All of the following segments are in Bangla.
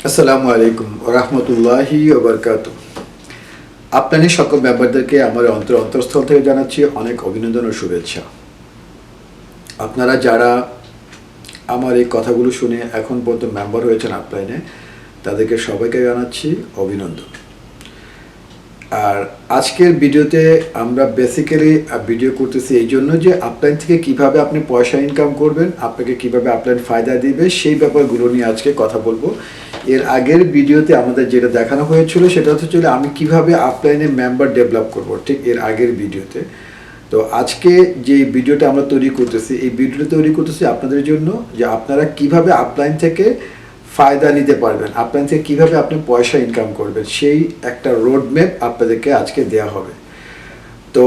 আসসালামু আলাইকুম ওয়া রাহমাতুল্লাহি ওয়া বারাকাতুহু। আপনাদের সকল মেম্বারদেরকে আমার অন্তরস্থল থেকে জানাচ্ছি অনেক অভিনন্দন ও শুভেচ্ছা। আপনারা যারা আমার এই কথাগুলো শুনে এখন পর্যন্ত মেম্বার হয়েছেন আপলাইনে, তাদেরকে সবাইকে জানাচ্ছি অভিনন্দন। আর আজকের ভিডিওতে আমরা বেসিক্যালি ভিডিও করতেছি এই জন্য যে আপলাইন থেকে কিভাবে আপনি পয়সা ইনকাম করবেন, আপনাকে কিভাবে আপলাইন ফায়দা দিবে সেই ব্যাপারগুলো নিয়ে আজকে কথা বলবো। এর আগের ভিডিওতে আমাদের যেটা দেখানো হয়েছিল সেটা হচ্ছে আমি কিভাবে আপলাইনে মেম্বার ডেভেলপ করব, ঠিক এর আগের ভিডিওতে। তো আজকে যে ভিডিওটা আমরা তৈরি করতেছি, এই ভিডিওটা তৈরি করতেছি আপনাদের জন্য যে আপনারা কিভাবে আপলাইন থেকে ফায়দা নিতে পারবেন, আপলাইন থেকে কীভাবে আপনি পয়সা ইনকাম করবেন, সেই একটা রোড ম্যাপ আপনাদেরকে আজকে দেওয়া হবে। তো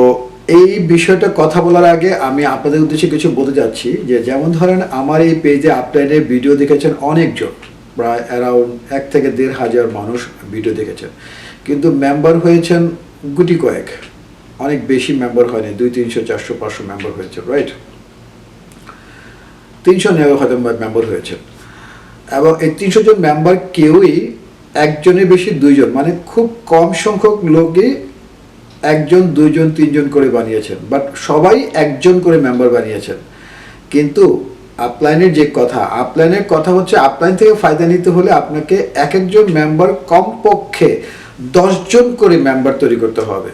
এই বিষয়টা কথা বলার আগে আমি আপনাদের উদ্দেশ্যে কিছু বলতে যাচ্ছি যে যেমন ধরেন আমার এই পেজে আপলাইনে ভিডিও দেখেছেন অনেকজন, প্রায় অ্যারাউন্ড 1 থেকে 1,500 মানুষ ভিডিও দেখেছেন, কিন্তু মেম্বার হয়েছেন গুটি কয়েক, অনেক বেশি মেম্বার হয়নি, 200, 300, 400, 500 মেম্বার হয়েছে, রাইট? 300 হয়তো মেম্বার হয়েছে। এবং এই 300 জন মেম্বার কেউই একজনের বেশি দুইজন, মানে খুব কম সংখ্যক লোকই 1 জন 2 জন 3 জন করে বানিয়েছেন, বাট সবাই 1 জন করে মেম্বার বানিয়েছেন। কিন্তু আপলাইনের যে কথা, আপলাইনের কথা হচ্ছে আপলাইন থেকে ফায়দা নিতে হলে আপনাকে এক একজন মেম্বার কমপক্ষে 10 জন করে মেম্বার তৈরি করতে হবে,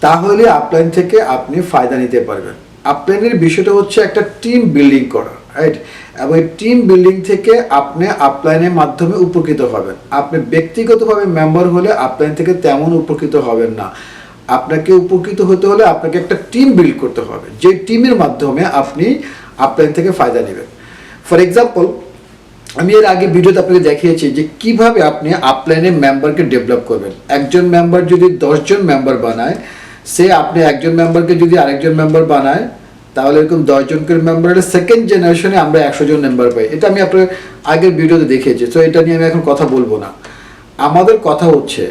তাহলে আপলাইন থেকে আপনি ফায়দা নিতে পারবেন। আপলাইনের বিষয়টা হচ্ছে একটা টিম বিল্ডিং করা, রাইট? এবং এই টিম বিল্ডিং থেকে আপনি আপলাইনের মাধ্যমে উপকৃত হবেন। আপনি ব্যক্তিগতভাবে মেম্বার হলে আপলাইন থেকে তেমন উপকৃত হবেন না। আপনাকে উপকৃত হতে হলে আপনাকে একটা টিম বিল্ড করতে হবে, যে টিমের মাধ্যমে আপনি আপলাইন থেকে ফায়দা নেবেন। ফর এক্সাম্পল, আমি এর আগে ভিডিওতে আপনাকে দেখিয়েছি যে কিভাবে আপনি আপলাইনে মেম্বারকে ডেভেলপ করবেন। একজন মেম্বার যদি 10 জন মেম্বার বানায়, সে আপনি একজন মেম্বারকে যদি আরেকজন মেম্বার বানায়, তাহলে এরকম 10 জন করে মেম্বার হলে সেকেন্ড জেনারেশনে আমরা 100 জন মেম্বার পাই। এটা আমি আপনার আগের ভিডিওতে দেখিয়েছি, তো এটা নিয়ে আমি এখন কথা বলবো না। আমাদের কথা হচ্ছে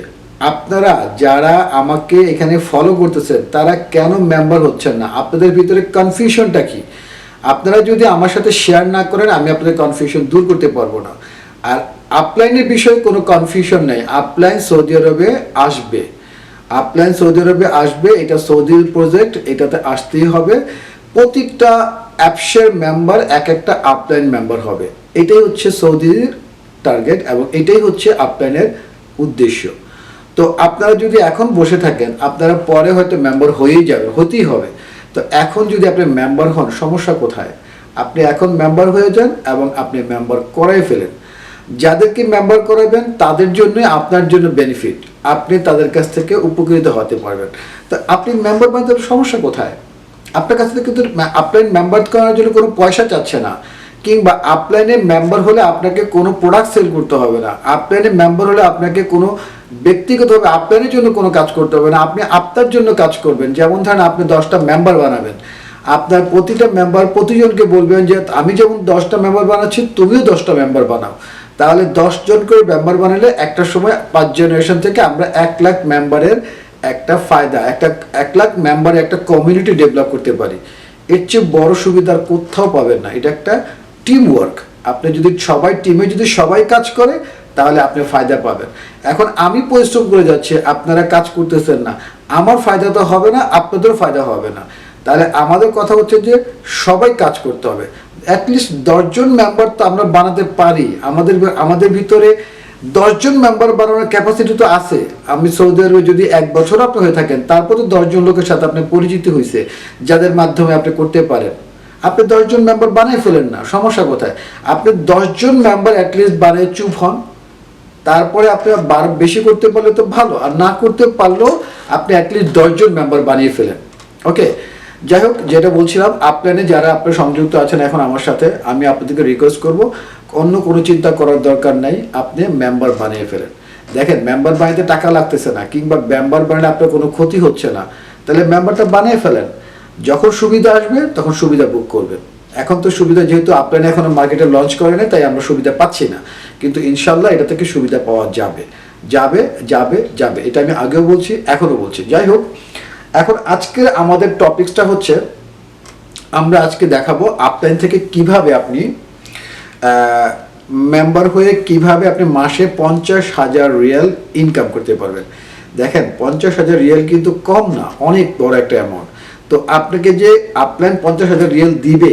আপনারা যারা আমাকে এখানে ফলো করতেছেন তারা কেন মেম্বার হচ্ছেন না, আপনাদের ভিতরে কনফিউশনটা কি? আপনারা যদি আমার সাথে শেয়ার না করেন আমি আপনাদের কনফিউশন দূর করতে পারবো না। আর আপলাইনের বিষয়ে কোনো কনফিউশন নেই, আপলাইন সৌদি আরবে আসবে, আপলাইন সৌদি আরবে আসবে, এটা সৌদির প্রজেক্ট, এটাতে আসতেই হবে। প্রতিটা অ্যাপসের মেম্বার এক একটা আপলাইন মেম্বার হবে, এটাই হচ্ছে সৌদির টার্গেট এবং এটাই হচ্ছে আপলাইনের উদ্দেশ্য। তো আপনারা যদি এখন বসে থাকেন, আপনারা পরে হয়তো মেম্বার হয়েই যাবে, হতেই হবে। তো এখন যদি আপনি মেম্বার হন, সমস্যা কোথায়? আপনি এখন মেম্বার হয়ে যান এবং আপনি মেম্বার করাই ফেলেন। যাদেরকে মেম্বার করাবেন তাদের জন্যই আপনার জন্য বেনিফিট, আপনি তাদের কাছ থেকে উপকৃত হতে পারবেন। তো আপনি মেম্বার বানাতে সমস্যা কোথায়? আপনার কাছ থেকে কিন্তু আপলাইন মেম্বার করার জন্য কোনো পয়সা চাচ্ছে না, কিংবা আপলাইনে মেম্বার হলে আপনাকে কোনো প্রোডাক্ট সেল করতে হবে না, আপলাইনে মেম্বার হলে আপনাকে কোনো ব্যক্তিগতভাবে আপলাইনের জন্য কোনো কাজ করতে হবে না, আপনি আপনার জন্য কাজ করবেন। যেমন ধরেন আপনি 10টা মেম্বার বানাবেন, আপনার প্রতিটা মেম্বার প্রতিজনকে বলবেন যে আমি যেমন 10টা মেম্বার বানাচ্ছি তুমিও 10টা মেম্বার বানাও, তাহলে 10 জন করে মেম্বার বানালে একটা সময় 5 জেনারেশন থেকে আমরা 1 লাখ মেম্বারের একটা ফায়দা, 1 লাখ মেম্বারের একটা কমিউনিটি ডেভেলপ করতে পারি। এর চেয়ে বড় সুবিধার কোথাও পাবেন না। এটা একটা টিম ওয়ার্ক, আপনি যদি সবাই টিমে যদি সবাই কাজ করে তাহলে আপনি ফায়দা পাবেন। এখন আমি পরিশ্রম করে যাচ্ছি, আপনারা কাজ করতেছেন না, আমার ফায়দা তো হবে না, আপনাদেরও ফায়দা হবে না। তাহলে আমাদের কথা হচ্ছে যে সবাই কাজ করতে হবে। অ্যাটলিস্ট 10 জন মেম্বার তো আমরা বানাতে পারি, আমাদের ভিতরে 10 জন মেম্বার বানানোর ক্যাপাসিটি তো আছে। আমি সৌদি আরবে যদি 1 বছর আপনি হয়ে থাকেন, তারপর তো 10 জন লোকের সাথে আপনি পরিচিত হয়েছে, যাদের মাধ্যমে আপনি করতে পারেন। আপনি 10 জন মেম্বার বানিয়ে ফেলেন না, সমস্যা কোথায়? আপনি 10 জন মেম্বার অ্যাটলিস্ট বানিয়ে চুপ হন, তারপরে আপনি বেশি করতে পারলে তো ভালো, আর না করতে পারলেও আপনি অ্যাটলিস্ট 10 জন মেম্বার বানিয়ে ফেলেন। ওকে, যাই হোক, যেটা বলছিলাম, আপলাইনে যারা আপনি সংযুক্ত আছেন এখন আমার সাথে, আমি আপনাদেরকে রিকোয়েস্ট করব অন্য কোনো চিন্তা করার দরকার নাই, আপনি মেম্বার বানিয়ে ফেলেন। দেখেন, মেম্বার বানাইতে টাকা লাগতেছে না, কিংবা মেম্বার বানালে আপনার কোনো ক্ষতি হচ্ছে না, তাহলে মেম্বারটা বানিয়ে ফেলেন। যখন সুবিধা আসবে তখন সুবিধা বুক করবেন। এখন তো সুবিধা যেহেতু আপলাইনে এখনো মার্কেটে লঞ্চ করে না, তাই আমরা সুবিধা পাচ্ছি না, কিন্তু ইনশাল্লাহ এটা থেকে সুবিধা পাওয়া যাবে যাবে যাবে যাবে, এটা আমি আগেও বলছি, এখনও বলছি। যাই হোক, এখন আজকের আমাদের টপিকসটা হচ্ছে আমরা আজকে দেখাবো আপলাইন থেকে কিভাবে আপনি মেম্বার হয়ে কিভাবে আপনি মাসে 50,000 রিয়াল ইনকাম করতে পারবেন। দেখেন 50,000 রিয়াল কিন্তু কম না, অনেক বড় একটা অ্যামাউন্ট। তো আপনাকে যে আপলাইন 50,000 রিয়াল দিবে,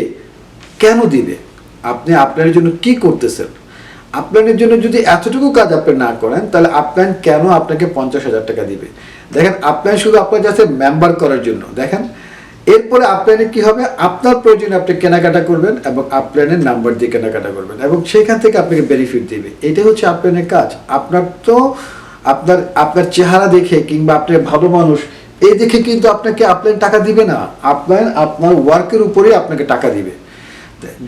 কেন দিবে? আপনি আপনার জন্য কি করতেছেন? আপনার জন্য যদি এতটুকু কাজ আপনি না করেন, তাহলে আপলাইন কেন আপনাকে 50,000 টাকা দিবে? দেখেন আপলাইন শুধু আপনার কাছে মেম্বার করার জন্য। দেখেন এরপরে আপলাইনে কি হবে, আপনার প্রয়োজনে আপনি কেনাকাটা করবেন এবং আপলাইনের নাম্বার দিয়ে কেনাকাটা করবেন এবং সেখান থেকে আপনাকে বেনিফিট দিবে। এটাই হচ্ছে আপলাইনের কাজ। আপনার তো আপনার আপনার চেহারা দেখে কিংবা আপনি ভালো মানুষ এই দেখে কিন্তু আপনাকে আপলাইন টাকা দিবে না। আপলাইন আপনার ওয়ার্কের উপরেই আপনাকে টাকা দিবে।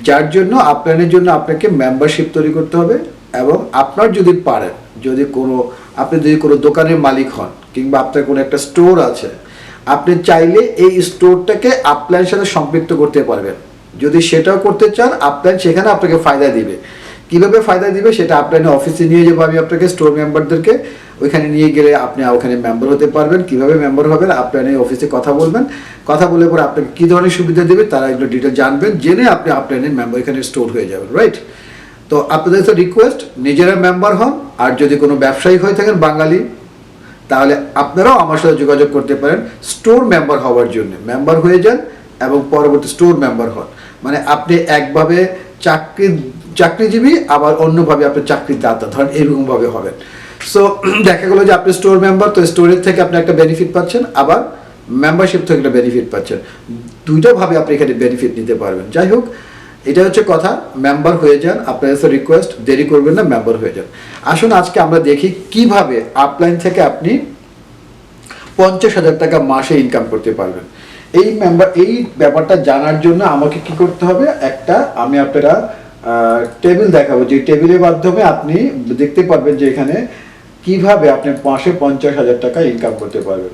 যার জন্য আপলাইনের জন্য আপনাকে মেম্বারশিপ তৈরি করতে হবে এবং আপনার যদি পারেন, যদি কোনো আপনি যদি কোনো দোকানের মালিক হন কিংবা আপনার কোনো একটা স্টোর আছে, আপনি চাইলে এই স্টোরটাকে আপলাইনের সাথে সম্পৃক্ত করতে পারবেন। যদি সেটাও করতে চান, আপলাইন সেখানে আপনাকে ফায়দা দিবে। কিভাবে ফায়দা দিবে সেটা আপলাইনের অফিসে নিয়ে যাবো আমি আপনাকে, স্টোর মেম্বারদেরকে ওইখানে নিয়ে গেলে আপনি ওখানে মেম্বার হতে পারবেন। কিভাবে মেম্বার হবেন, আপলাইনের অফিসে কথা বলবেন, কথা বলে পরে আপনাকে কী ধরনের সুবিধা দেবে তারা এগুলো ডিটেল জানবেন, জেনে আপনি আপলাইনের মেম্বার এখানে স্টোর হয়ে যাবেন, রাইট? তো আপনাদের তো রিকোয়েস্ট নিজেরা মেম্বার হন, আর যদি কোনো ব্যবসায়ী হয়ে থাকেন বাঙালি, তাহলে আপনারাও আমার সাথে যোগাযোগ করতে পারেন স্টোর মেম্বার হওয়ার জন্য। মেম্বার হয়ে যান এবং পরবর্তী স্টোর মেম্বার হন, মানে আপনি একভাবে চাকরিজীবী আবার অন্যভাবে আপনি চাকরিদাতা, ধরেন এরকমভাবে হবেন। সো দেখা গেলো যে আপনি স্টোর মেম্বার, তো স্টোরের থেকে আপনি একটা বেনিফিট পাচ্ছেন, আবার মেম্বারশিপ থেকে একটা বেনিফিট পাচ্ছেন। দুইটাভাবে আপনি এখানে বেনিফিট নিতে পারবেন। যাই হোক, এটা হচ্ছে কথা। মেম্বার হয়ে যান, আপনার কাছে রিকোয়েস্ট, দেরি করবেন না, মেম্বার হয়ে যান। আসুন আজকে আমরা দেখি কিভাবে আপলাইন থেকে আপনি 50,000 টাকা মাসে ইনকাম করতে পারবেন। এই ব্যাপারটা জানার জন্য আমাকে কি করতে হবে, আমি আপনারা টেবিল দেখাবো, যে টেবিলের মাধ্যমে আপনি দেখতে পারবেন যে এখানে কিভাবে আপনি মাসে 50,000 টাকা ইনকাম করতে পারবেন।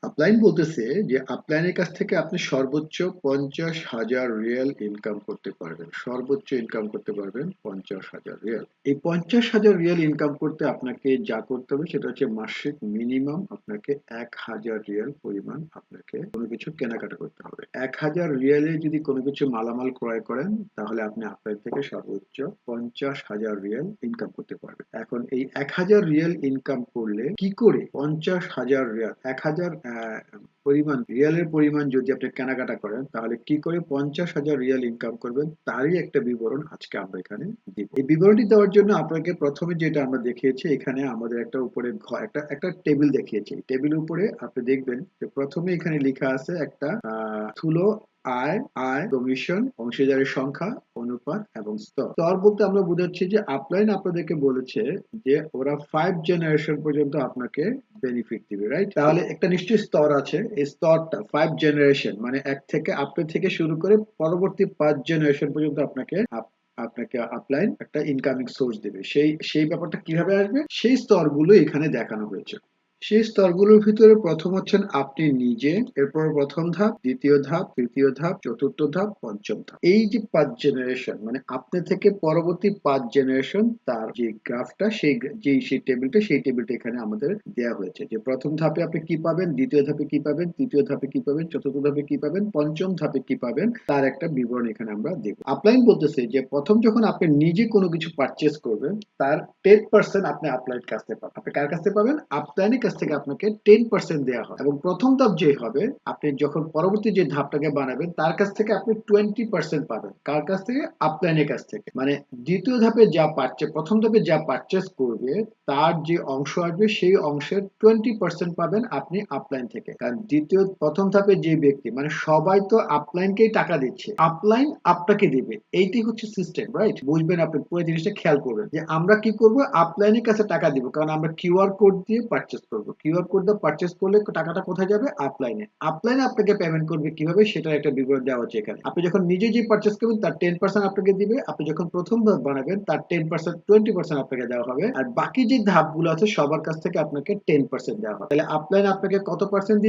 আপলাইন বলতেছে যে আপলাইনের কাছ থেকে আপনি সর্বোচ্চ 50,000 রিয়াল ইনকাম করতে পারবেন। সর্বোচ্চ ইনকাম করতে পারবেন 50,000 রিয়াল। এই 50,000 রিয়াল ইনকাম করতে আপনাকে যা করতে হবে সেটা হচ্ছে মাসিক মিনিমাম আপনাকে 1,000 রিয়াল পরিমাণ আপনাকে কোনো কিছু কেনাকাটা করতে হবে। 1,000 রিয়ালে যদি কোনো কিছু মালামাল ক্রয় করেন, তাহলে আপনি আপলাইন থেকে সর্বোচ্চ 50,000 রিয়াল ইনকাম করতে পারবেন। এখন এই 1,000 রিয়াল ইনকাম করলে কি করে 50,000 রিয়াল, 1,000 রিয়ালের পরিমাণ যদি আপনি কেনাকাটা করেন, তাহলে কি করে 50,000 রিয়াল ইনকাম করবেন তারই একটা বিবরণ আজকে আমরা এখানে দিব। এই বিবরণটি দেওয়ার জন্য আপনাকে প্রথমে যেটা আমরা দেখিয়েছি, এখানে আমাদের একটা উপরে একটা টেবিল দেখিয়েছি। টেবিলের উপরে আপনি দেখবেন যে প্রথমে এখানে লেখা আছে একটা স্থূল আয়, কমিশন, অংশীদারের সংখ্যা, অনুপাত এবং স্তর। স্তর বলতে আমরা বোঝাচ্ছি যে আপলাইন আপনাদেরকে বলেছে যে ওরা 5 জেনারেশন পর্যন্ত আপনাকে বেনিফিট দিবে, রাইট? তাহলে একটা নিশ্চয়ই স্তর আছে। এই স্তরটা 5 জেনারেশন মানে আপনি থেকে শুরু করে পরবর্তী 5 জেনারেশন পর্যন্ত আপনাকে আপলাইন একটা ইনকামিং সোর্স দেবে। সেই ব্যাপারটা কিভাবে আসবে, সেই স্তরগুলো এখানে দেখানো হয়েছে। সেই স্তরগুলোর ভিতরে প্রথম হচ্ছেন আপনি নিজে, এরপর প্রথম ধাপ, দ্বিতীয় ধাপ, তৃতীয় ধাপ, চতুর্থ ধাপ, পঞ্চম ধাপ। এই যে 5 জেনারেশন মানে আপনি থেকে পরবর্তী 5 জেনারেশন, তার যে গ্রাফটা, সেই টেবিলটা এখানে আমাদের দেওয়া হয়েছে। যে প্রথম ধাপে আপনি কি পাবেন, দ্বিতীয় ধাপে কি পাবেন, তৃতীয় ধাপে কি পাবেন, চতুর্থ ধাপে কি পাবেন, পঞ্চম ধাপে কি পাবেন, তার একটা বিবরণ এখানে আমরা দেখব। আপলাইন বলতেছে যে প্রথম যখন আপনি নিজে কোনো কিছু পারচেজ করবেন, তার 10% আপনি আপলাইন কাছ থেকে পাবেন। আপনি কার কাছ থেকে পাবেন? আপলাইনের কাছ থেকে আপনাকে 10% দেওয়া হয়। এবং প্রথম ধাপ যে হবে, আপনি যখন পরবর্তী যে ধাপটাকে বানাবেন তার কাছ থেকে আপনি 20% পাবেন। কার কাছ থেকে? আপলাইনের কাছ থেকে। মানে দ্বিতীয় ধাপে প্রথম ধাপে যা পারচেজ করবে তার যে অংশ আসবে সেই অংশের 20% পাবেন আপনি আপলাইন থেকে। কারণ প্রথম ধাপে যে ব্যক্তি, মানে সবাই তো আপলাইনকেই টাকা দিচ্ছে, আপলাইন আপনাকে দিবে। এইটাই হচ্ছে সিস্টেম, রাইট? বুঝবেন, আপনি পুরো জিনিসটা খেয়াল করবেন যে আমরা কি করব, আপলাইনের কাছে টাকা দিব, কারণ আমরা কিউআর কোড দিয়ে পারচেজ করব। কিউআর কোড দিয়ে পারচেজ করলে টাকাটা কোথায় যাবে? আপলাইনে। আপলাইনে আপনাকে পেমেন্ট করবে কিভাবে সেটার একটা বিবরণ দেওয়া হচ্ছে এখানে। আপনি যখন নিজে যে পারচেজ করবেন তার 10% আপনাকে দিবে। আপনি যখন প্রথম ধাপ বানাবেন তার 10%, 20% আপনাকে দেওয়া হবে। আর বাকি যে ধাপগুলো আছে সবার কাছ থেকে আপনাকে 10% দেওয়া হবে। তাহলে আপলাইন আপনাকে কত পার্সেন্ট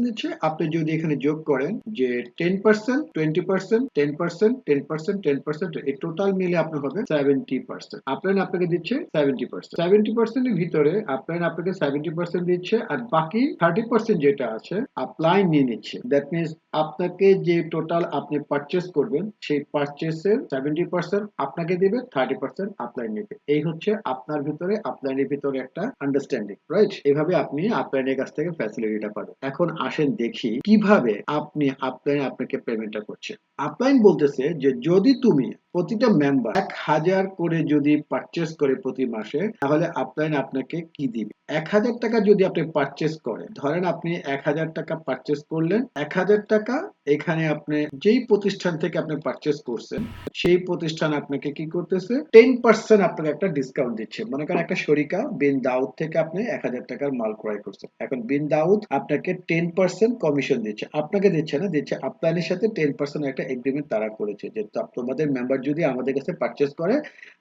দিচ্ছে? আপনি যদি এখানে যোগ করেন যে 10%, 20%, 10%, 10%, 10%, এই টোটাল মিলে আপনার হবে 70%। আপলাইন আপনাকে দিচ্ছে 70%। 70% এর ভিতরে আপলাইন আপনাকে 70% দিচ্ছে, আর বাকি 30% যেটা আছে আপলাইন নিয়ে নিচ্ছে। দ্যাট মিনস আপনাকে যে টোটাল আপনি পারচেস করবেন সেই পারচেসের 70% আপনাকে দিবে, 30% আপলাইন নেবে। এই হচ্ছে আপনার ভিতরে আপলাইনের ভিতরে একটা আন্ডারস্ট্যান্ডিং, রাইট? এভাবে আপনি আপলাইনের কাছ থেকে ফ্যাসিলিটিটা পাবেন। এখন আসেন দেখি কিভাবে আপনি আপলাইন আপনাকে পেমেন্টটা করছে। আপলাইন বলতেছে যে যদি তুমি প্রতিটা মেম্বার 1000 করে যদি পারচেস করে প্রতি মাসে, তাহলে আপলাইন আপনাকে কি দিবে? 1000 টাকা যদি আপনি পারচেস করেন, ধরেন আপনি 1000 টাকা পারচেস করলেন, 1000 টাকা এখানে আপনি যেই প্রতিষ্ঠান থেকে আপনি পারচেস করছেন সেই প্রতিষ্ঠান আপনাকে কি করতেছে, 10% আপনাকে একটা ডিসকাউন্ট দিচ্ছে। মনে করেন একটা শরিকা বিন দাউদ থেকে আপনি 1000 টাকার মাল ক্রয় করছেন, এখন বিন দাউদ আপনাকে 10% কমিশন দিচ্ছে, আপনাকে দিচ্ছে না, দিচ্ছে আপলাইনের সাথে 10% একটা এগ্রিমেন্ট তারা করেছে যে তোমাদের মেম্বার যদি আমাদের কাছে পারচেস করে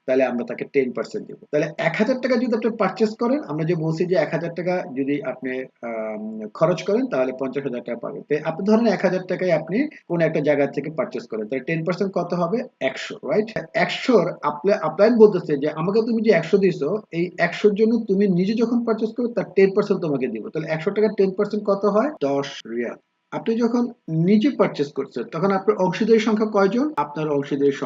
তাহলে আমরা তাকে 10% দেবো। তাহলে 1000 টাকা যদি আপনি পারচেস করেন, আমরা যে বলছি যে 1000 টাকা যদি আপনি খরচ করেন তাহলে 50,000 টাকা পাবেন। তো আপনি ধরেন 1000 টাকায় আপনি কোন একটা জায়গা থেকে পারচেস করেন, তাহলে 10% কত হবে? 100, রাইট? 100-র আপলাইন বলতেছে যে আমাকে তুমি যে 100 দিছো, এই 100-র জন্য তুমি নিজে যখন পারচেস করবে তার 10% তোমাকে দিব। তাহলে 100 টাকার 10% কত হয়? 10 রিয়াল। আপনি যখন নিজে পারচেস করছেন তখন আপনার অংশীদারের সংখ্যা কয়জন? আপনার অংশীদারের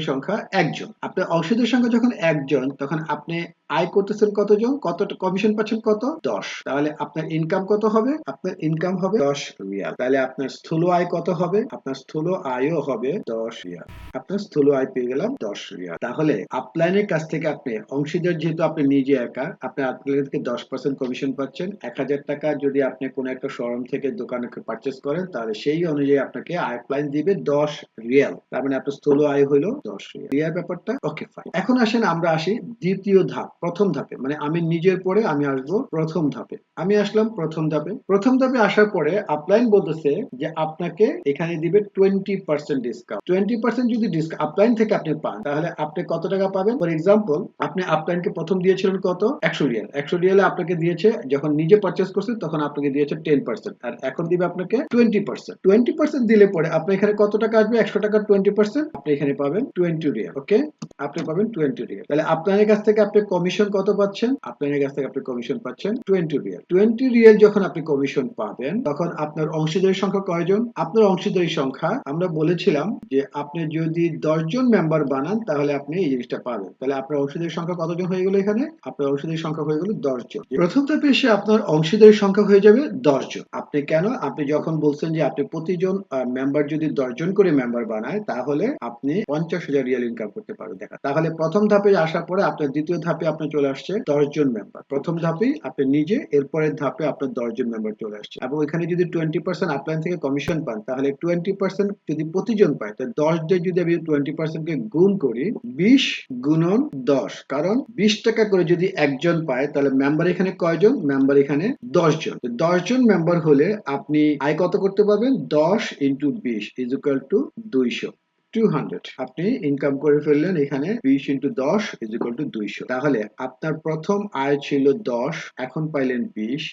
সংখ্যা একজন। আপনার অংশীদারের সংখ্যা যখন একজন, তখন আপনি আয় করতেছেন কতজন, কত কমিশন পাচ্ছেন? কত? 10। তাহলে আপনার ইনকাম কত হবে? আপনার ইনকাম হবে 10 রিয়াল। তাহলে আপনার স্থূল আয় কত হবে? আপনার স্থূল আয়ও হবে 10 রিয়াল। আপনার স্থূল আয় পেয়ে গেলাম 10 রিয়াল। তাহলে আপলাইনের কাছ থেকে আপনি অংশীদার, যেহেতু আপনি নিজে একা, আপনি আপলাইন থেকে 10% কমিশন পাচ্ছেন। 1000 টাকা যদি আপনি কোনো একটা শোরুম থেকে দোকানে পারচেস করেন, তাহলে সেই অনুযায়ী আপনাকে আপলাইন দিবে 10 রিয়াল। তার মানে আপনার স্থূল আয় হলো 10 রিয়াল। ক্লিয়ার ব্যাপারটা? ওকে, ফাইন। এখন আসেন আমরা আসি দ্বিতীয় ধাপ, প্রথম ধাপে। মানে আমি নিজের পরে আমি আসবো প্রথম ধাপে। আমি আসলাম প্রথম ধাপে। প্রথম ধাপে আসার পরে আপলাইন বলতেছে যে আপনাকে এখানে দিবে 20% ডিসকাউন্ট। 20% যদি আপলাইন থেকে আপনি পান, তাহলে আপনি কত টাকা পাবেন? ফর এক্সাম্পল, আপনি আপলাইনকে প্রথম দিয়েছিলেন কত? 100 রিয়াল। 100 রিয়ালে আপনাকে দিয়েছে, যখন নিজে পারচেস করছেন তখন আপনাকে দিয়েছে 10%, আর এখন দিবে আপনাকে 20%। 20% দিলে পরে আপনি এখানে কত টাকা আসবে? 100 টাকার 20% আপনি এখানে পাবেন 20 রিয়াল। ওকে, আপনি পাবেন 20 রিয়াল। তাহলে আপনার কাছ থেকে আপনি কমিশন কত পাচ্ছেন? আপনার কাছ থেকে আপনি কমিশন পাচ্ছেন 20 রিয়াল। 20 রিয়াল যখন আপনি কমিশন পাবেন, তখন আপনার অংশীদারের সংখ্যা কয়জন? আপনার অংশীদারের সংখ্যা আমরা বলেছিলাম যে আপনি যদি 10 জন মেম্বার বানান তাহলে আপনি এই জিনিসটা পাবেন। তাহলে আপনার অংশীদারের সংখ্যা কতজন হয়ে গেল? এখানে আপনার অংশীদারের সংখ্যা হয়ে গেল 10 জন। প্রথম ধাপে এসে আপনার অংশীদারের সংখ্যা হয়ে যাবে 10 জন। আপনি কেন? আপনি যখন বলছেন যে আপনি প্রতিজন মেম্বার যদি 10 জন করে মেম্বার বানায়, তাহলে আপনি 50,000 রিয়াল ইনকাম করতে পারবেন। দেখা, তাহলে প্রথম ধাপে আসার পরে আপনার দ্বিতীয় ধাপে আপনার চলে আসছে 10 জন মেম্বার। প্রথম ধাপেই আপনি নিজে, এরপরের ধাপে আপনার 10 জন মেম্বার চলে আসছে। এবং এখানে যদি 20% আপলাইন থেকে কমিশন পান, তাহলে 20% যদি প্রতিজন পায়, তাহলে 10 দিয়ে যদি আমি 20% কে গুণ করি, 20 গুণন 10, কারণ 20 টাকা করে যদি একজন পায়, তাহলে মেম্বার এখানে কয়জন? মেম্বার এখানে 10 জন। 10 জন মেম্বার হলে আপনি আয় কত করতে পারবেন? 10 ইন্টু 20 ইজ ইকুয়াল টু 200। 200 আপনি ইনকাম করে ফেললেন এখানে। 20 ইন্টু 10 ইজ ইকুয়াল টু 200। তাহলে আপনার প্রথম আয় ছিল 10, এখন পাইলেন 20,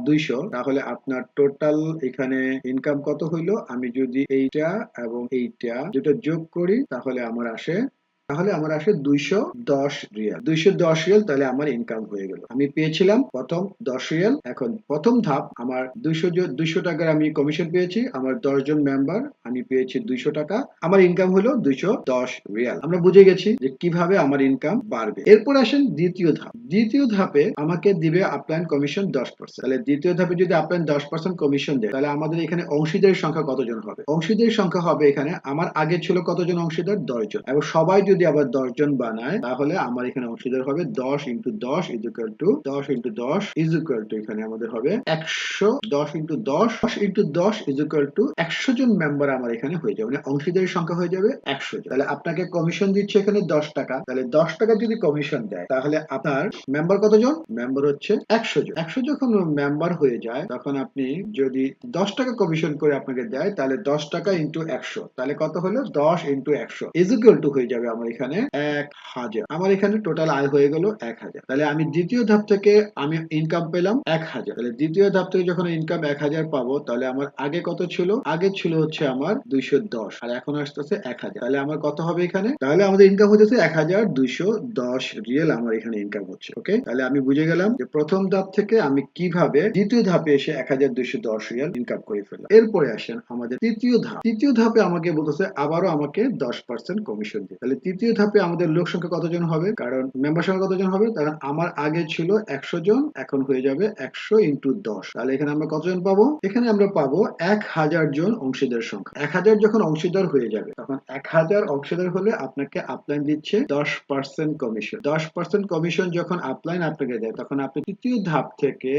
200। তাহলে আপনার টোটাল এখানে ইনকাম কত হইলো? আমি যদি এইটা এবং এইটা দুটো যোগ করি, তাহলে আমার আসে 210 রিয়াল। 210 রিয়াল, তাহলে আমার ইনকাম হয়ে গেল। আমি পেয়েছিলাম প্রথম 10 রিয়াল। এখন প্রথম ধাপ আমার 200 টাকার আমি কমিশন পেয়েছি। আমার 10 জন মেম্বার, আমি পেয়েছি 200 টাকা। আমার ইনকাম হলো 210 রিয়াল। আমরা বুঝে গেছি যে কিভাবে আমার ইনকাম বাড়বে। এরপর আসেন দ্বিতীয় ধাপ। দ্বিতীয় ধাপে আমাকে দিবে আপলাইন কমিশন 10%। তাহলে দ্বিতীয় ধাপে যদি আপলাইন 10% কমিশন দেয়, তাহলে আমাদের এখানে অংশীদারের সংখ্যা কতজন হবে? অংশীদারের সংখ্যা হবে এখানে, আমার আগে ছিল কতজন অংশীদার? 10 জন। এবং সবাই যদি আবার 10 জন বানায়, তাহলে আমার এখানে অংশীদার হবে 10 into 10 is equal to 10 into 10 is equal to এখানে আমাদের হবে 100। 10 into 10 into 10 is equal to 100 জন মেম্বার আমার এখানে হয়ে যাবে, মানে অংশীদারের সংখ্যা হয়ে যাবে 100 জন। তাহলে আপনাকে কমিশন দিচ্ছে এখানে 10 টাকা। তাহলে 10 টাকা যদি কমিশন দেয়, তাহলে আপনার মেম্বার কতজন? মেম্বার হচ্ছে 100 জন। 100 যখন মেম্বার হয়ে যায়, তখন আপনি যদি 10 টাকা কমিশন করে আপনাকে দেয়, তাহলে 10 টাকা ইন্টু 100, তাহলে কত হলো? 10 ইন্টু 100 ইজ ইকুয়াল টু হয়ে যাবে আমার এখানে 1000, আমার এখানে টোটাল আয় হয়ে গেল 1000। তাহলে আমি দ্বিতীয় ধাপ থেকে আমি ইনকাম পেলাম 1000। তাহলে দ্বিতীয় ধাপ থেকে যখন ইনকাম 1000 পাবো, তাহলে আমার আগে কত ছিল? আগে ছিল হচ্ছে আমার 210, আর এখন আসতেছে 1000। তাহলে আমার কত হবে এখানে? তাহলে আমাদের ইনকাম হচ্ছে 1210 রিয়েল আমার এখানে ইনকাম হচ্ছে। ওকে, তাহলে আমি বুঝে গেলাম যে প্রথম ধাপ থেকে আমি কিভাবে দ্বিতীয় ধাপে এসে 1210 রিয়াল ইনকাম করে ফেললাম। এরপরে আসেন আমাদের তৃতীয় ধাপ। তৃতীয় ধাপে আমাকে বলতেছে আবারও আমাকে 10% কমিশন দিয়ে। তাহলে তৃতীয় ধাপে আমাদের লোক সংখ্যা কতজন হবে? কারণ মেম্বার সংখ্যা কতজন হবে? কারণ আমার আগে ছিল 100 জন, এখন হয়ে যাবে 100 ইন্টু 10। তাহলে এখানে আমরা কতজন পাবো? এখানে আমরা পাবো 1000 জন অংশীদার সংখ্যা। 1000 যখন অংশীদার হয়ে যাবে, তখন 1000 অংশীদার হলে আপনাকে আপলাইন দিচ্ছে 10% কমিশন। 10% কমিশন যখন আপলাইন আপনাকে দেয়, তখন আপনি তৃতীয় ধাপ থেকে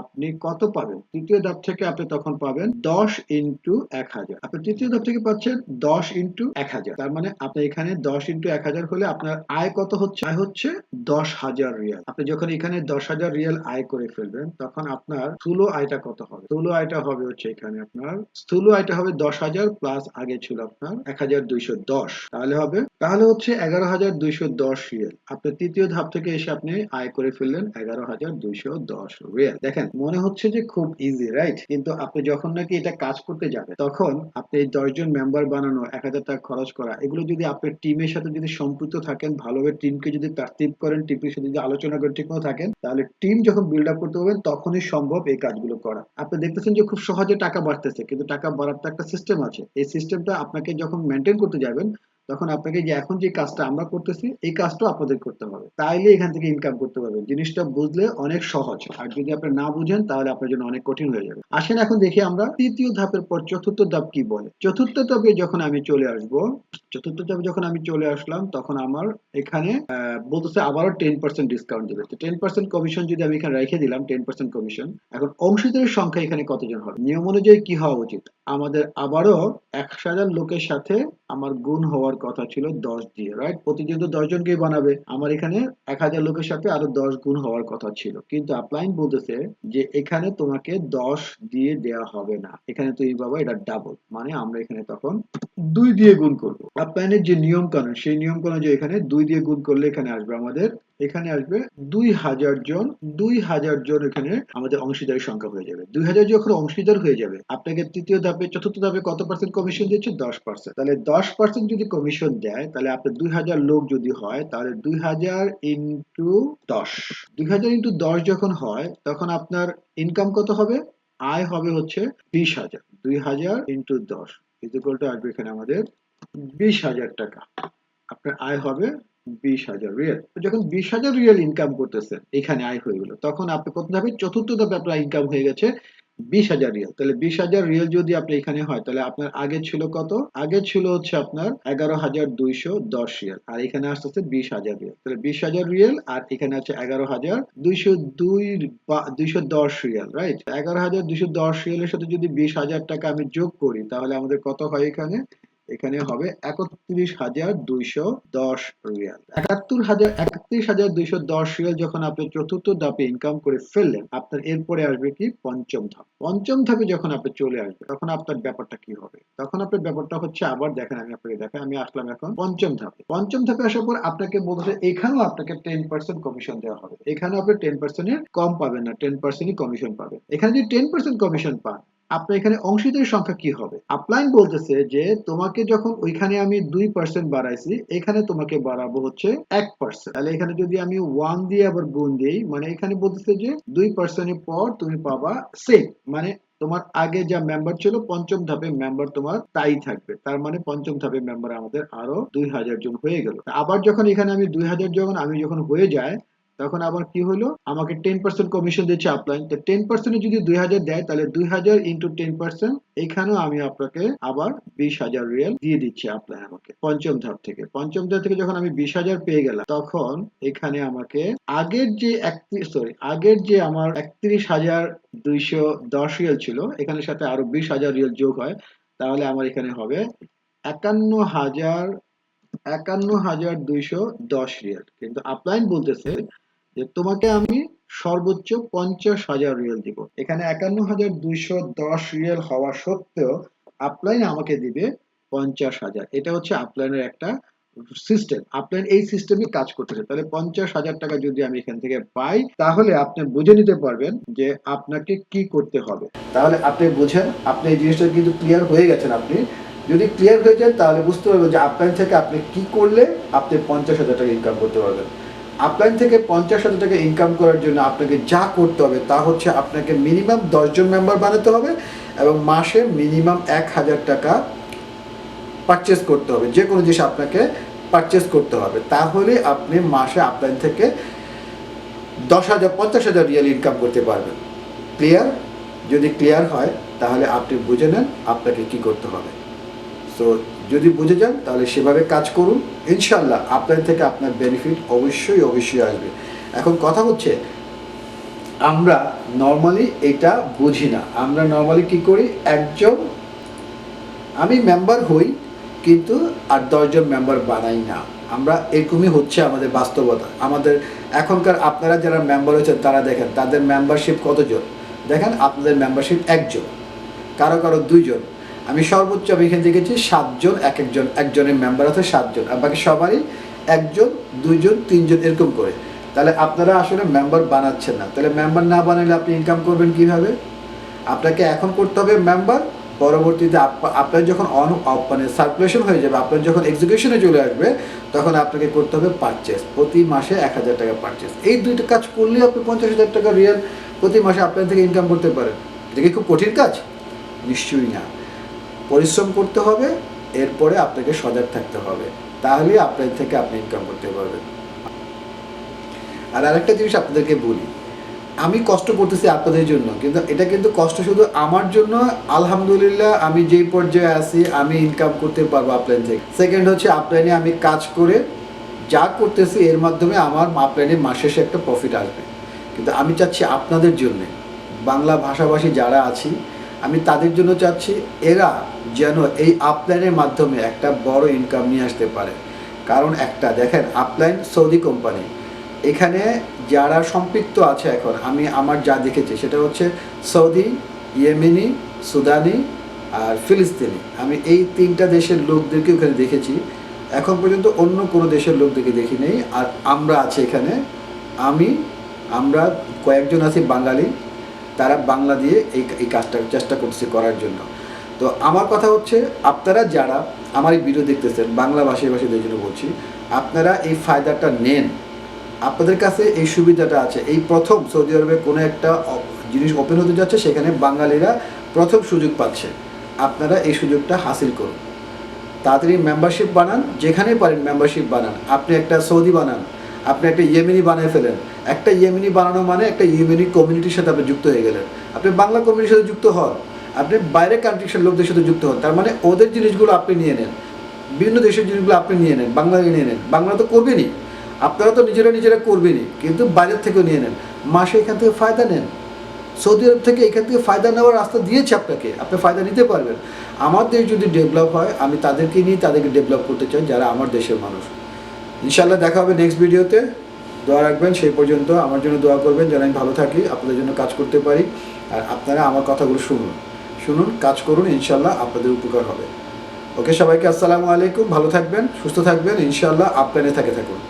আপনি কত পাবেন? তৃতীয় ধাপ থেকে আপনি তখন পাবেন 10 ইন্টু 1000। আপনি তৃতীয় ধাপ থেকে পাচ্ছেন 10 ইন্টু 1000। তার মানে আপনি এখানে 10 ইন্টু 1000 হলে আপনার আয় কত হচ্ছে? আয় হচ্ছে 10,000 রিয়াল। আপনি যখন এখানে 10,000 রিয়াল আয় করে ফেলবেন, তখন আপনার স্থূল আয়টা কত হবে? স্থূল আয়টা হবে হচ্ছে এখানে আপনার স্থূল আয়টা হবে 10,000 প্লাস আগে ছিল আপনার 1210। তাহলে হচ্ছে 11,210 রিয়াল। আপনি তৃতীয় ধাপ থেকে এসে আপনি আয় করে ফেললেন 11,210 রিয়াল। দেখেন মনে হচ্ছে যে খুব ইজি, রাইট? কিন্তু আপনি যখন নাকি এটা কাজ করতে যাবেন, তখন আপনি 10 জন মেম্বার বানানো, 1000 টাকা খরচ করা, এগুলো যদি আপনার টিমের সাথে যদি সম্পৃক্ত থাকেন, ভালোভাবে টিমকে যদি তারতিব করেন, টিমের সাথে যদি আলোচনা করে ঠিকমতো থাকেন, তাহলে টিম যখন বিল্ড আপ করতে পারবেন, তখনই সম্ভব এই কাজগুলো করা। আপনি দেখতেছেন যে খুব সহজে টাকা বাড়তেছে, কিন্তু টাকা বাড়ার তো একটা সিস্টেম আছে। এই সিস্টেমটা আপনাকে যখন মেনটেন করতে যাবেন, তখন আপনাকে যে এখন যে কাজটা আমরা করতেছি, এই কাজটাও আপনাদের করতে হবে, তাইলে এখান থেকে ইনকাম করতে পারবেন। জিনিসটা বুঝলে অনেক সহজ, আর যদি আপনি না বুঝেন তাহলে আপনার জন্য অনেক কঠিন হয়ে যাবে। আসেন এখন দেখি আমরা তৃতীয় ধাপের পর চতুর্থ ধাপ কি বলে। চতুর্থ ধাপে যখন আমি চলে আসব, চতুর্থ ধাপে যখন আমি চলে আসলাম, তখন আমার এখানে বলতেছে আবারও 10% ডিসকাউন্ট দেবে। তো 10% কমিশন যদি আমি এখানে রেখে দিলাম, 10% কমিশন। এখন অংশীদারের সংখ্যা এখানে কতজন হবে? নিয়ম অনুযায়ী কি হওয়া উচিত? আমাদের আবারও 1000 লোকের সাথে আমার গুণ হওয়ার কথা ছিল 10 দিয়ে, রাইট? প্রতিদিন তো 10 জনকেই বানাবে, আমার এখানে 1000 লোকের সাথে আরো 10 গুণ হওয়ার কথা ছিল। কিন্তু আপলাইন বলতেছে যে এখানে তোমাকে 10 দিয়ে দেয়া হবে না, এখানে তুমি বাবা এটা ডাবল, মানে আমরা এখানে তখন 2 দিয়ে গুণ করব। আপলাইনের যে নিয়ম কানুন, সেই নিয়ম কানুন যে এখানে 2 দিয়ে গুণ করলে এখানে আসবে আমাদের, এখানে আসবে 2000 জন। 2000 জন এখানে আমাদের অংশীদারের সংখ্যা হয়ে যাবে। 2000 যখন অংশীদার হয়ে যাবে, আপনাকে তৃতীয় ধাপে চতুর্থ ধাপে কত পার্সেন্ট কমিশন দিচ্ছে? 10%। তাহলে 10% যদি কমিশন দেয়, তাহলে আপনার 2000 লোক যদি হয়, তাহলে 2000 ইন্টু 10, 2000 ইন্টু 10 যখন হয়, তখন আপনার ইনকাম কত হবে? আয় হবে হচ্ছে 20,000। 2000 ইন্টু 10 ইকুয়াল টু আসবে এখানে আমাদের 20,000 টাকা। আপনার আয় হবে 20,000 রিয়াল। যখন 20,000 রিয়াল ইনকাম করতেছেন, এখানে আয় হয়ে গেল, তখন আপনি কত ধাপে? চতুর্থ ধাপে আপনার ইনকাম হয়ে গেছে 20,000 রিয়াল। তাহলে 20,000 রিয়াল যদি আপনি এখানে হয়, তাহলে আপনার আগে ছিল কত? আগে ছিল হচ্ছে আপনার 11,210 রিয়াল, আর এখানে আসতেছে 20,000 রিয়াল। তাহলে 20,000 রিয়াল আর এখানে আছে 11,210 রিয়াল, রাইট? 11,210 রিয়ালের সাথে যদি 20,000 টাকা আমি যোগ করি, তাহলে আমাদের কত হয় এখানে? এখানে হবে 31,210 রিয়াল। 31,210 রিয়াল যখন আপনি চতুর্থ ধাপে ইনকাম করে ফেললেন, আপনার এরপরে আসবে কি? পঞ্চম ধাপ। পঞ্চম ধাপে যখন আপনি চলে আসবে, তখন আপনার ব্যাপারটা কি হবে? তখন আপনার ব্যাপারটা হচ্ছে, আবার দেখেন আমি আপনাকে দেখাই, আমি আসলাম এখন পঞ্চম ধাপে। পঞ্চম ধাপে আসার পর আপনাকে বলছে এখানেও আপনাকে 10% কমিশন দেওয়া হবে। এখানেও আপনি 10% এর কম পাবেন না, 10%ই কমিশন পাবেন। এখানে যদি 10% কমিশন পান, আপনার এখানে অংশীদারের সংখ্যা কি হবে? আপলাইন বলতেছে যে তোমাকে যখন ওইখানে আমি 2% বাড়াইছি, এখানে তোমাকে বাড়াবো হচ্ছে 1%। তাহলে এখানে যদি আমি 1 দিয়ে আবার গুণ দিই, মানে এখানে বলতেছে যে 2% এর পর তুমি পাবা সেম, মানে তোমার আগে যা মেম্বার ছিল পঞ্চম ধাপে মেম্বার তোমার তাই থাকবে। তার মানে পঞ্চম ধাপে মেম্বার আমাদের আরো 2000 জন হয়ে গেল। আবার যখন এখানে আমি 2000 যখন হয়ে যায়, তখন আবার কি হলো? আমাকে 10% কমিশন দিচ্ছে আপলাইন। তো 10% যদি 2000 দেয়, তাহলে 2000 ইন্টু 10%, এখানেও আমি আপনাকে আবার 20,000 রিয়াল দিয়ে দিচ্ছি আপলাইন আমাকে পঞ্চম ধাপ থেকে। পঞ্চম ধাপ থেকে যখন আমি 20,000 পেয়ে গেলাম, তখন এখানে আমাকে আগের যে আমার 31,210 রিয়াল ছিল, এখানে সাথে আরো 20,000 রিয়াল যোগ হয়, তাহলে আমার এখানে হবে 51,210 রিয়াল। কিন্তু আপলাইন বলতেছে যে তোমাকে আমি সর্বোচ্চ 50,000 রিয়াল দিব। এখানে 51,210 রিয়াল হওয়া সত্ত্বেও আপলাইন আমাকে দিবে 50,000। এটা হচ্ছে আপলাইনের একটা সিস্টেম, আপনার এই সিস্টেমই কাজ করতেছে। তাহলে 50,000 টাকা যদি আমি এখান থেকে পাই, তাহলে আপনি বুঝে নিতে পারবেন যে আপনাকে কি করতে হবে। তাহলে আপনি বুঝেন, আপনি এই জিনিসটা কিন্তু ক্লিয়ার হয়ে গেছেন। আপনি যদি ক্লিয়ার হয়ে যান তাহলে বুঝতে পারবেন যে আপলাইন থেকে আপনি কি করলে আপনি 50,000 টাকা ইনকাম করতে পারবেন। আপলাইন থেকে 50,000 টাকা ইনকাম করার জন্য আপনাকে যা করতে হবে তা হচ্ছে আপনাকে মিনিমাম 10 জন মেম্বার বানাতে হবে এবং মাসে মিনিমাম 1,000 টাকা পারচেস করতে হবে। যে কোনো জিনিস আপনাকে পারচেস করতে হবে, তাহলে আপনি মাসে আপলাইন থেকে 10,000 50,000 রিয়াল ইনকাম করতে পারবেন। ক্লিয়ার? যদি ক্লিয়ার হয় তাহলে আপনি বুঝে নেন আপনাকে কি করতে হবে। সো যদি বুঝে যান তাহলে সেভাবে কাজ করুন, ইনশাল্লাহ আপলাইন থেকে আপনার বেনিফিট অবশ্যই অবশ্যই আসবে। এখন কথা হচ্ছে, আমরা নর্মালি এটা বুঝি না। আমরা নর্মালি কি করি, আমি মেম্বার হই কিন্তু আর 10 জন মেম্বার বানাই না। আমরা এরকমই হচ্ছে আমাদের বাস্তবতা। আমাদের এখনকার আপনারা যারা মেম্বার হয়েছেন তারা দেখেন তাদের মেম্বারশিপ কতজন, দেখেন আপনাদের মেম্বারশিপ 1 জন, কারো কারো 2 জন। আমি সর্বোচ্চ আমি এখানে দেখেছি 7 জন, একজনের মেম্বার আছে 7 জন, আর বাকি সবারই 1 জন 2 জন 3 জন এরকম করে। তাহলে আপনারা আসলে মেম্বার বানাচ্ছেন না। তাহলে মেম্বার না বানালে আপনি ইনকাম করবেন কিভাবে? আপনাকে এখন করতে হবে মেম্বার, পরবর্তীতে আপনার যখন মানে সার্কুলেশন হয়ে যাবে, আপনার যখন এক্সিকিউশনে চলে আসবে, তখন আপনাকে করতে হবে পারচেস, প্রতি মাসে 1,000 টাকা পারচেস। এই দুইটা কাজ করলে আপনি 50,000 টাকা রিয়াল প্রতি মাসে আপনার থেকে ইনকাম করতে পারেন। এটা কি খুব কঠিন কাজ? নিশ্চয়ই না। পরিশ্রম করতে হবে, এরপরে আপনাকে সজাগ থাকতে হবে, তাহলে আপনার থেকে আপনি ইনকাম করতে পারবেন। আর আরেকটা জিনিস আপনাদেরকে বলি, আমি কষ্ট করতেছি আপনাদের জন্য, কিন্তু এটা কিন্তু কষ্ট শুধু আমার জন্য। আলহামদুলিল্লাহ আমি যেই পর্যায়ে আছি আমি ইনকাম করতে পারবো আপলাইন থেকে। সেকেন্ড হচ্ছে আপলাইনে আমি কাজ করে যা করতেছি এর মাধ্যমে আমার আপলাইনে মাস শেষে একটা প্রফিট আসবে। কিন্তু আমি চাচ্ছি আপনাদের জন্য, বাংলা ভাষাভাষী যারা আছি আমি তাদের জন্য চাচ্ছি এরা যেন এই আপলাইনের মাধ্যমে একটা বড় ইনকাম নিয়ে আসতে পারে। কারণ একটা দেখেন, আপলাইন সৌদি কোম্পানি, এখানে যারা সম্পৃক্ত আছে এখন আমার যা দেখেছি সেটা হচ্ছে সৌদি, ইয়েমেনি, সুদানি আর ফিলিস্তিনি। আমি এই 3টা দেশের লোকদেরকে ওখানে দেখেছি, এখন পর্যন্ত অন্য কোনো দেশের লোকদেরকে দেখি নেই। আর আমরা আছি এখানে, আমরা কয়েকজন আছি বাঙালি, তারা বাংলা দিয়ে এই কাজটা চেষ্টা করছে করার জন্য। তো আমার কথা হচ্ছে, আপনারা যারা আমার এই ভিডিও দেখতেছেন বাংলা ভাষীদের জন্য বলছি, আপনারা এই ফায়দাটা নেন। আপনাদের কাছে এই সুবিধাটা আছে। এই প্রথম সৌদি আরবে কোনো একটা জিনিস ওপেন হতে যাচ্ছে, সেখানে বাঙালিরা প্রথম সুযোগ পাচ্ছে। আপনারা এই সুযোগটা হাসিল করুন, তাড়াতাড়ি মেম্বারশিপ বানান, যেখানে পারেন মেম্বারশিপ বানান। আপনি একটা সৌদি বানান, আপনি একটা ইয়েমেনি বানিয়ে ফেলেন। একটা ইয়েমেনি বানানো মানে একটা ইয়েমেনি কমিউনিটির সাথে আপনি যুক্ত হয়ে গেলেন। আপনি বাংলা কমিউনিটির সাথে যুক্ত হন, আপনি বাইরের কান্ট্রির লোকদের সাথে যুক্ত হন, তার মানে ওদের জিনিসগুলো আপনি নিয়ে নেন, বিভিন্ন দেশের জিনিসগুলো আপনি নিয়ে নেন, বাংলা নিয়ে নেন। বাংলা তো করবেনই, আপনারা তো নিজেরা করবেনই, কিন্তু বাইরের থেকেও নিয়ে নেন, মাসে এখান থেকে ফায়দা নেন। সৌদি আরব থেকে এখান থেকে ফায়দা নেওয়ার রাস্তা দিয়েছে আপনাকে, আপনি ফায়দা নিতে পারবেন। আমার দেশ যদি ডেভেলপ হয়, আমি তাদেরকে নিয়ে তাদেরকে ডেভেলপ করতে চাই যারা আমার দেশের মানুষ। ইনশাআল্লাহ দেখা হবে নেক্সট ভিডিওতে। দোয়া রাখবেন, সেই পর্যন্ত আমার জন্য দোয়া করবেন যেন আমি ভালো থাকি, আপনাদের জন্য কাজ করতে পারি। আর আপনারা আমার কথাগুলো শুনুন, কাজ করুন, ইনশাআল্লাহ আপনাদের উপকার হবে। ওকে, সবাইকে আসসালামু আলাইকুম, ভালো থাকবেন, সুস্থ থাকবেন, ইনশাআল্লাহ আপলাইনে থাকুন।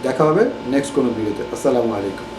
দেখা হবে নেক্সট কোনো ভিডিওতে। আসসালামু আলাইকুম।